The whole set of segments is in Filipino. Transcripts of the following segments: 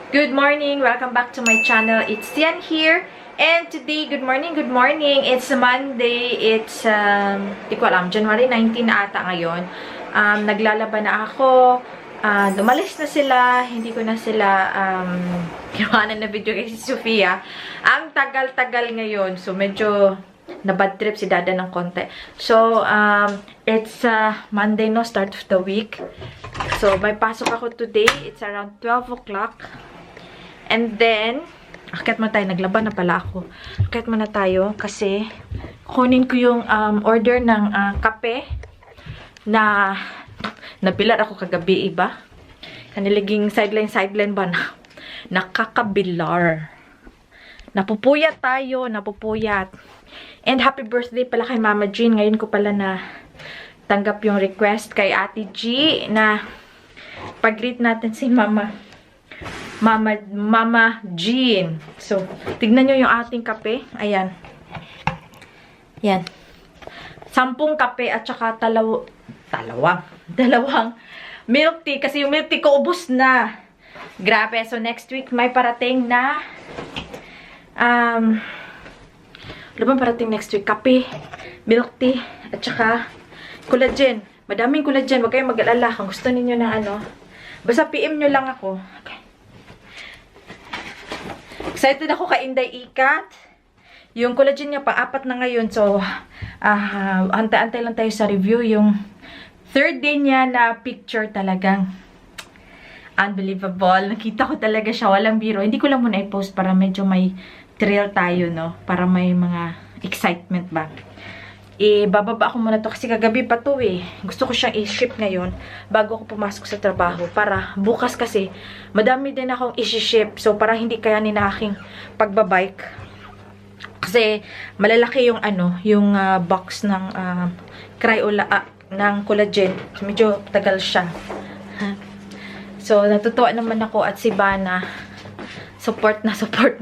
Good morning! Welcome back to my channel. It's Tian here. And today, good morning. It's Monday. It's, di ko alam, January 19 na ata ngayon. Naglalaba na ako. Umalis na sila. Hindi ko na sila ginawa na video kay si Sofia. Ang tagal-tagal ngayon. So, medyo na-bad trip si Dada ng konti. So, it's Monday, no? Start of the week. So, may pasok ako today. It's around 12 o'clock. And then, akit mo tayo. Naglaban na pala ako. Akit mo na tayo kasi kunin ko yung order ng kape na nabilar ako kagabi, iba. Kaniliging sideline ba na? Nakakabilar. Napupuyat tayo. Napupuyat. And happy birthday pala kay Mama Jean. Ngayon ko pala na tanggap yung request kay Ate G na pag-greet natin si Mama Jean. So, tignan nyo yung ating kape. Ayan. Yan. 10 kape at saka dalawang milk tea. Kasi yung milk tea ko ubos na. Grabe. So, next week may parating na ano bang parating next week? Kape, milk tea, at saka collagen. Madaming collagen. Huwag kayong mag-alala. Kung gusto ninyo ng ano, basta PM nyo lang ako. Okay. Excited ako kay Inday Ikat. Yung collagen niya pang-4 na ngayon. So, antay-antay lang tayo sa review. Yung 3rd day niya na picture talagang unbelievable. Nakita ko talaga siya. Walang biro. Hindi ko lang muna i-post para medyo may thrill tayo, no? Para may mga excitement ba. Bababa ako muna to kasi kagabi pa to eh. Gusto ko siyang i-ship ngayon bago ako pumasok sa trabaho. Para bukas kasi madami din akong i-ship. So, para hindi kayanin na aking pagbabike. Kasi malalaki yung ano, yung box ng Crayola, ng collagen. So, medyo tagal siya. So, natutuwa naman ako at si Bana support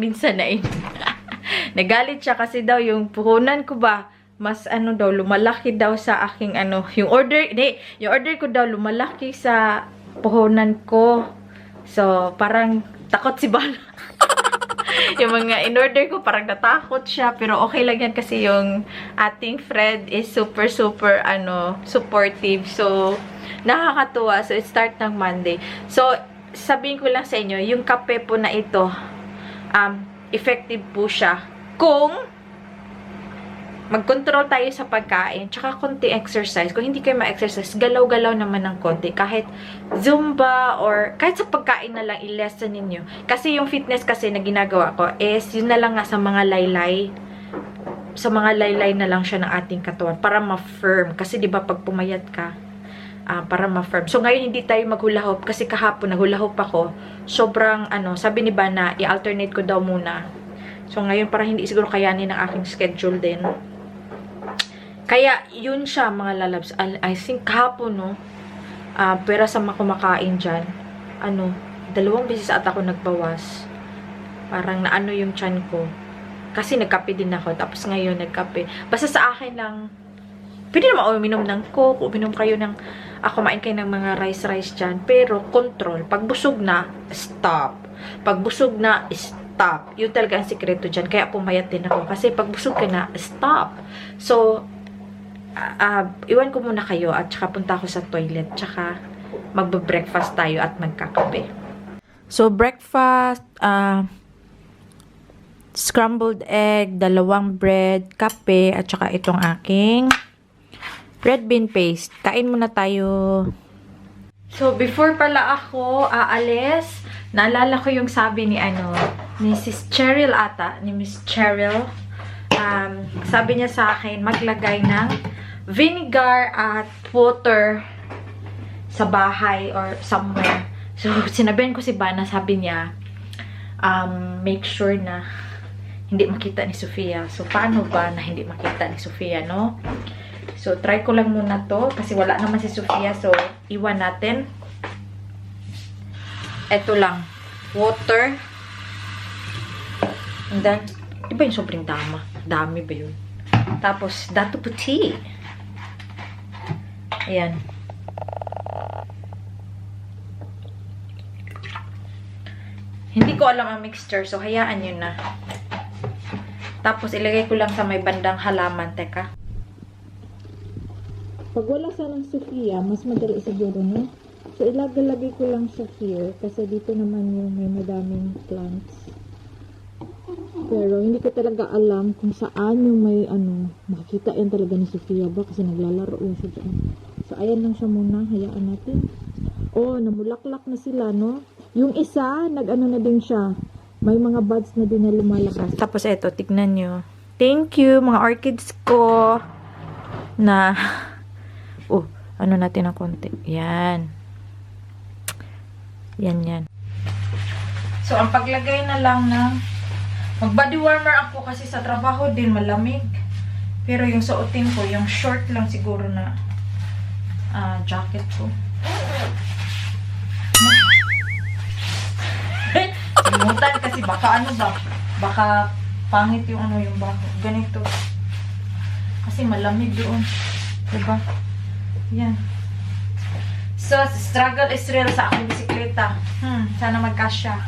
minsan na nagalit siya kasi daw yung puhunan ko ba mas ano daw lumalaki daw sa aking ano yung order ko daw lumalaki sa puhunan ko. So parang takot si Bana. Yung mga in-order ko parang natakot siya pero okay lang yan kasi yung ating friend is super ano supportive. So nakakatuwa. So it start ng Monday. So sabihin ko lang sa inyo, yung kape po na ito, effective po siya kung mag-control tayo sa pagkain, tsaka konti exercise. Kung hindi kayo ma-exercise, galaw-galaw naman ng konti. Kahit Zumba or kahit sa pagkain na lang, i-lesson ninyo. Kasi yung fitness kasi na ginagawa ko is, yun na lang nga sa mga laylay. Sa mga laylay na lang siya ng ating katawan para ma-firm. Kasi diba pag pumayat ka, para ma-firm. So, ngayon hindi tayo maghula-hop kasi kahapon naghula-hop ako. Sobrang, sabi ni Bana, i-alternate ko daw muna. So, ngayon para hindi siguro kayanin ng aking schedule din. Kaya, yun siya mga lalabs. I think kahapon, no? Pera sa makumakain dyan. 2 beses ata ako nagbawas. Parang naano yung tiyan ko. Kasi nagkape din ako. Tapos ngayon nagkape. Basta sa akin lang, pwede naman uminom ng coke, uminom kayo ng, kumain kayo ng mga rice dyan. Pero, control. Pag busog na, stop. Pag busog na, stop. Yun talaga ang sikreto dyan. Kaya pumayat din ako. Kasi pag busog ka na, stop. So, iwan ko muna kayo at saka punta ako sa toilet. Tsaka, magbe-breakfast tayo at magkakape. So, breakfast, scrambled egg, 2 bread, kape, at saka itong aking red bean paste. Kain muna tayo. So, before pala ako aalis, naalala ko yung sabi ni Mrs. Cheryl ata, ni Miss Cheryl. Sabi niya sa akin, maglagay ng vinegar at water sa bahay or somewhere. So, sinabihan ko si Bana, sabi niya, make sure na hindi makita ni Sofia. So, paano ba na hindi makita ni Sofia, no? So, try ko lang muna to. Kasi wala naman si Sofia. So, iwan natin. Ito lang. Water. And then, di ba yung sobrang dami ba yun? Tapos, dato puti. Ayan. Hindi ko alam ang mixture, so hayaan nyo na. Tapos, ilagay ko lang sa may bandang halaman. Teka. Pag wala sanang Sophia, mas madali siguro, no? So, ilagay ko lang siya here. Kasi dito naman yung may madaming plants. Pero, hindi ko talaga alam kung saan yung may, makikita yan talaga ni Sophia ba? Kasi naglalaro yan siya dyan. So, ayan lang siya muna. Hayaan natin. Oh, namulaklak na sila, no? Yung isa, nag-ano na din siya. May mga buds na din na lumalabas. Tapos eto, tignan nyo. Thank you, mga orchids ko. Na, ano natin ng konti. Yan. Yan. So, ang paglagay na lang ng mag-body warmer ako kasi sa trabaho din malamig. Pero yung suotin ko, yung short lang siguro na jacket ko. Limutan kasi baka baka pangit yung yung bako. Ganito. Kasi malamig doon. Diba? Yan. So, struggle is real sa aking bisikleta. Sana magkasya.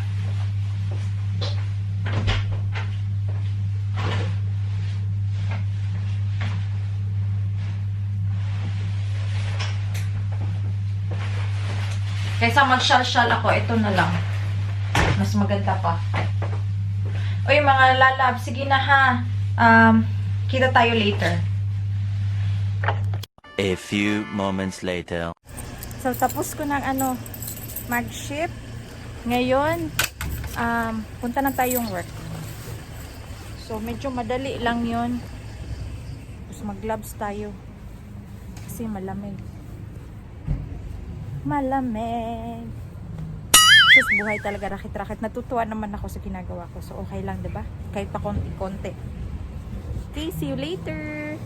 Kaysa mag-shal-shal ako, ito na lang. Mas maganda pa. Uy, mga lalab, sige na ha. Kita tayo later. A few moments later. So, tapos ko ng mag-ship. Ngayon, punta na tayong work. So, medyo madali lang yon. Tapos mag-gloves tayo. Kasi malamig. Sus, buhay talaga, rakit-rakit. Natutuwa naman ako sa ginagawa ko. So, okay lang, diba? Kahit pa konti-konti. Okay, see you later!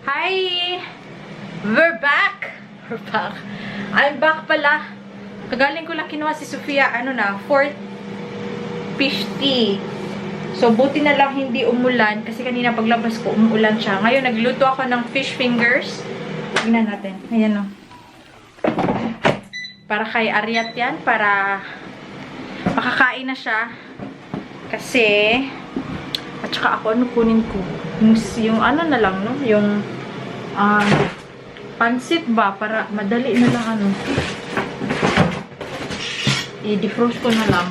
Hi! We're back! I'm back pala. Kagaling ko lang kinuha si Sophia, 4:50. So, buti na lang hindi umulan. Kasi kanina paglabas ko, umulan siya. Ngayon, nagluto ako ng fish fingers. Tingnan natin. Ayan o. Para kay Ariat yan. Para makakain na siya. Kasi, at saka ako, kunin ko? Yung na lang, no? Yung, pansit ba? Para madali na lang, i-defrost ko na lang.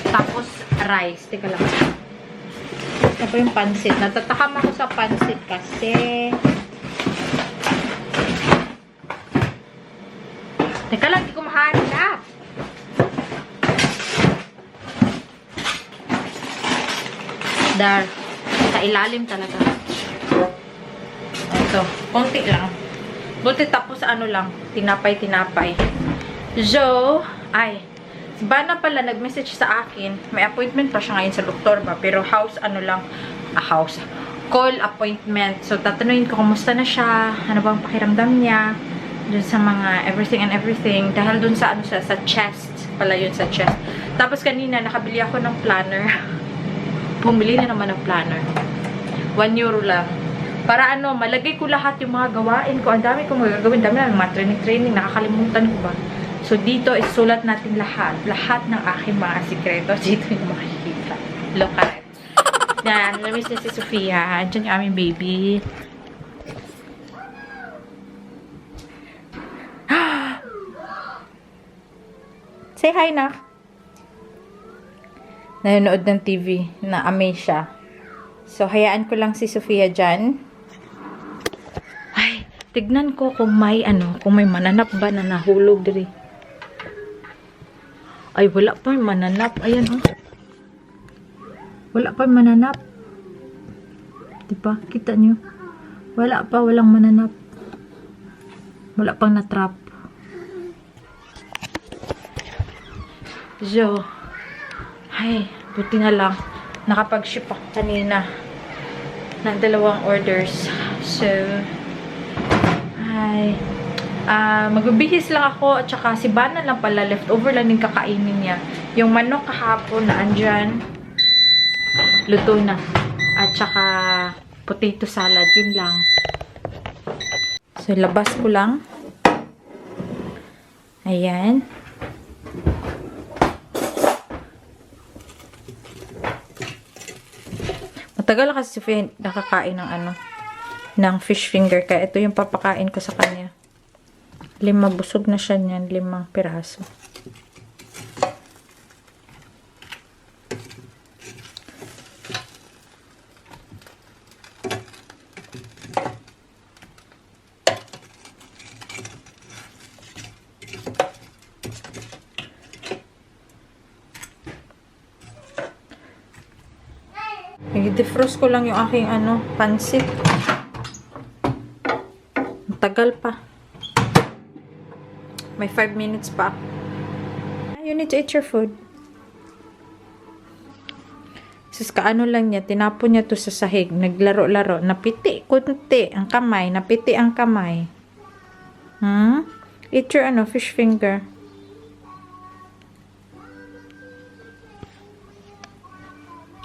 Tapos, rice. Teka lang. Ito po yung pansit. Natatakam ako sa pansit kasi teka lang, di ko mahanap. Dar. Sa ilalim talaga. Ito. Konti lang. Buti tapos lang. Tinapay. So, si Bana pala nag-message sa akin. May appointment pa siya ngayon sa doktor ba. Pero call appointment. So, tatanungin ko kumusta na siya. Ano bang pakiramdam niya. Dun sa mga everything. Dahil dun sa sa chest. Pala yun sa chest. Tapos kanina, nakabili ako ng planner. Bumili na naman ng planner. 1 euro lang. Para malagay ko lahat yung mga gawain ko. Ang dami kong magagawin. Dami na mga training. Nakakalimutan ko ba. So, dito isulat natin lahat. Lahat ng aking mga sikreto. Dito yung makikita. Look at it. Yan. Namiss niya si Sophia. Andiyan yung aming baby. Say hi, na. Nanonood ng TV. Na-amaze siya. So, hayaan ko lang si Sophia dyan. Ay, tignan ko kung may kung may mananap ba na nahulog diri. Ay, wala pa yung mananap. Ayan, Wala pa yung mananap. Diba? Kita nyo? Walang mananap. Wala pang natrap. So, ay, buti na lang. Nakapag-ship ako kanina ng 2 orders. So, ay, magbibihis lang ako at saka si Bana lang pala, leftover lang din kakainin niya. Yung manok kahapon na andyan, luto na. At saka potato salad, yun lang. So, labas ko lang. Ayan. Matagal kasi si Sofia nakakain ng ng fish finger. Kaya ito yung papakain ko sa kanya. 5, busog na siya niyan. 5 piraso. I-defrost ko lang yung aking pansit. Tagal pa. May 5 minutes pa. You need to eat your food. Sus, kaano lang niya. Tinapon niya to sa sahig. Naglaro-laro. Napiti kunti ang kamay. Napiti ang kamay. Eat your fish finger.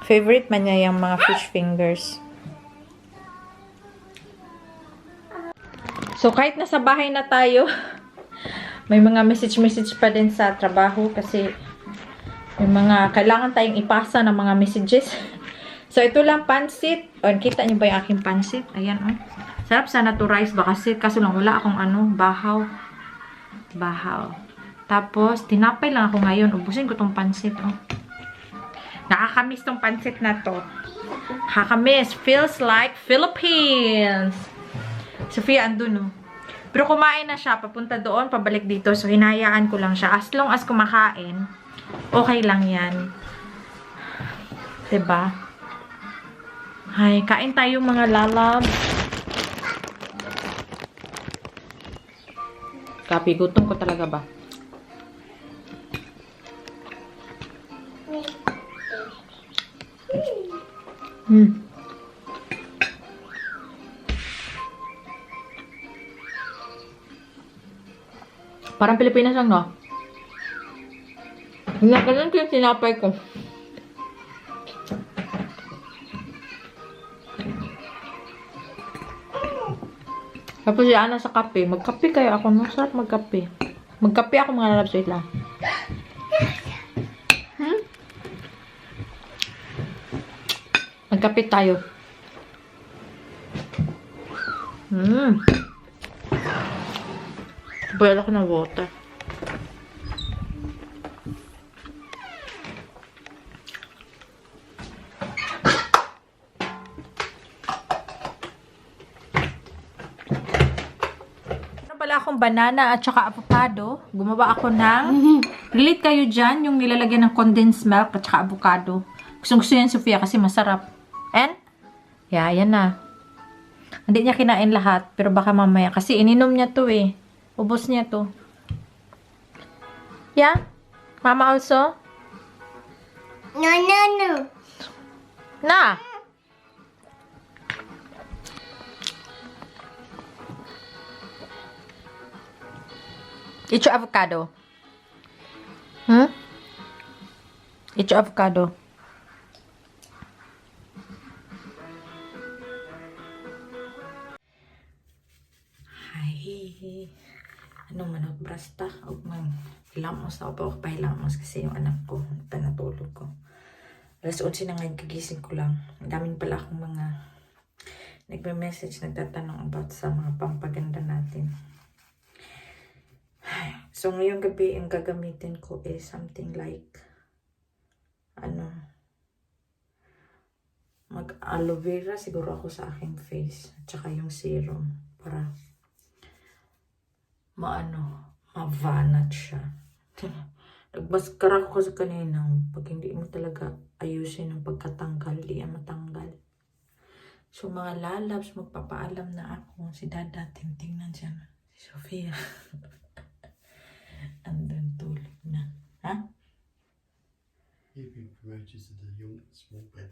Favorite man niya yung mga fish fingers. So, kahit nasa bahay na tayo, may mga message pa din sa trabaho kasi may mga kailangan tayong ipasa ng mga messages. So, ito lang pansit. O, kita niyo ba yung aking pansit? Ayan, Sarap sana to rice ba kasi kaso lang wala akong bahaw. Tapos, tinapay lang ako ngayon. Ubusin ko tong pansit, Nakakamiss tong pansit na to. Nakakamiss. Feels like Philippines. Sofia, andun, Pero kumain na siya. Papunta doon, pabalik dito. So, hinayaan ko lang siya. As long as kumakain, okay lang yan. Diba? Ay, kain tayo mga lalab. Kapi, gutom ko talaga ba? Parang Pilipinas lang, no? Ganun ko yung sinapay ko. Tapos si Ana sa kape. Magkape kayo ako, no? Sarap magkape. Magkape ako mga lalabs. Wait lang. Magkape tayo. Boil ako ng water. Pala akong banana at saka avocado. Gumawa ako ng relate kayo dyan, yung nilalagyan ng condensed milk at saka avocado. Gusto yan, Sofia, kasi masarap. And, yan na. Hindi niya kinain lahat, pero baka mamaya. Kasi ininom niya to Ubos niya to. Yeah? Mama also? No. Na! Eat your avocado. Eat your avocado. Hi. Ano man ako brasta? Huwag man. Hilamos na ako pa hilamos kasi yung anak ko. Natulog ko. Alas 11 na ngayon kagising ko lang. Ang daming pala akong mga nagme-message, nagtatanong about sa mga pampaganda natin. So, ngayong gabi, yung gagamitin ko is something like, mag-aloe vera siguro ako sa aking face. At saka yung serum. Para, mavanat siya. Nagmaskara ko sa kanina. Pag hindi mo talaga ayusin ang pagkatanggal, di yan matanggal. So, mga lalabs, magpapaalam na ako. Si Dada, tingnan siya. Si Sofia. Andun tulog na. Ha? You've been promoted to the young small bed.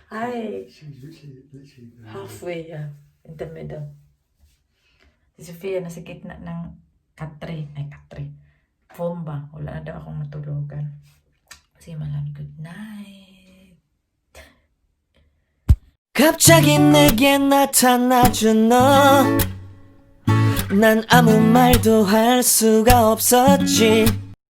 Hi. She's literally Halfway, in the middle. Si Sofia, nasa gitna ng katri. Foam ba? Wala na daw akong matulugan. Sige, malam. Good night. 갑자기 내게 나타나준 너 난 아무 말도 할 수가 없었지